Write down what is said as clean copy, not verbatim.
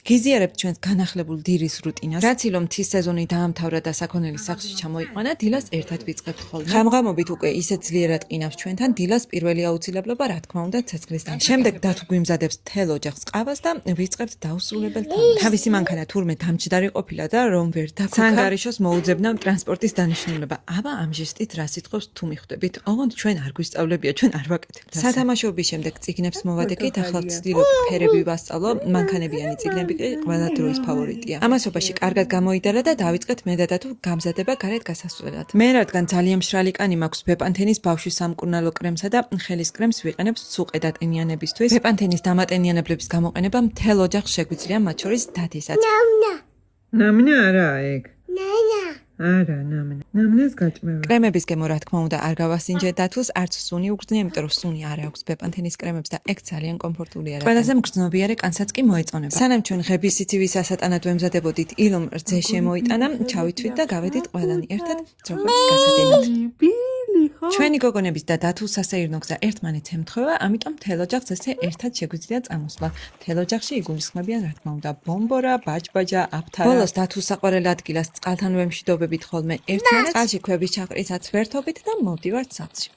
გიზიარებთ ჩვენს განახლებულ დილის რუტინას. რაც ილო მთის სეზონი დაამთავრა და საქონელი სახლში ჩამოიყვანა, დილას ერთად ვიწყებთ ხოლმე. ღამღამობით უკვე ისეთ ძლიერად ყინავს ჩვენთან, დილას პირველი აუცილებლობა რა თქმა უნდა ცეცხლის დანახვა. შემდეგ დათო გვიმზადებს თელ ოჯახს ყავას და ვიწყებთ დაუსრულებელ თამაშს. თავისი მანქანა თურმე დამჯდარი ყოფილა და რომ ვერ დაგუქა სანგარიშოს მოუძებნა ტრანსპორტის დანიშნულება. აბა ამ ჟესტით რა სიტყვებს თუ მიხვდებით? ოღონდ ჩვენ არ გვისწავლებია, ჩვენ არ ვაკეთებთ. სათამაშოების შემდეგ წიგნებს მოვადეკით, ახლა ვცდილობ ფერები ვასწავლო, მანქანებიანი წიგნები კი ყველა დროის ფავორიტია. ამასობაში კარგად გამოიდარა და დავიწყეთ მე და დათო გამზადება გარეთ გასასვლელად. მე რადგან ძალიან მშრალი კანი მაქვს ბეპანთენის ბავშვის სამკურნალო კრემსა და ხელის კრემს ვიყენებ სუყედატენიანებისთვის. ბეპანთენის დამატენიანებლების გამოყენება მთელ ოჯახს შეგვიძლია, მათ შორის დათისაც. ნამნა არა ეგ. არა, ნამნას გაჭმევა. კრემების გემო რა თქმა უნდა არ გავასინჯე დათოს, არც სუნი უგრძნია, იმიტომ რომ სუნი არ აქვს ბეპანთენის კრემებს და ეგ ძალიან კომფორტულია. ყველაზე მგრძნობიარე კანსაც კი მოეწონება. სანამ ჩვენ ღების სიცივის ასატანად ვემზადებოდით, ილომ რძე შემოიტანა, ჩავითვით და გავედით ყველანი ერთად ძროხებს გასადენად. ჩვენი გოგონების და დათოს სასეირნო გზა ერთმანეთს ემთხვევა, ამიტომ მთელ ოჯახს ესე ერთად შეგვიძლია წამოსვლა. მთელ ოჯახში იგულისხმებიან რა თქმა უნდა ბომბორა, ბაჯბაჯა, აფთარა. ბოლოს დათოს საყვარელ ადგილას წყალთან ვემშვიდობებით ხოლმე ერთმანეთს, წყალში ქვების ჩაყრიცაც ვერთობით და მოვდივართ სახლში.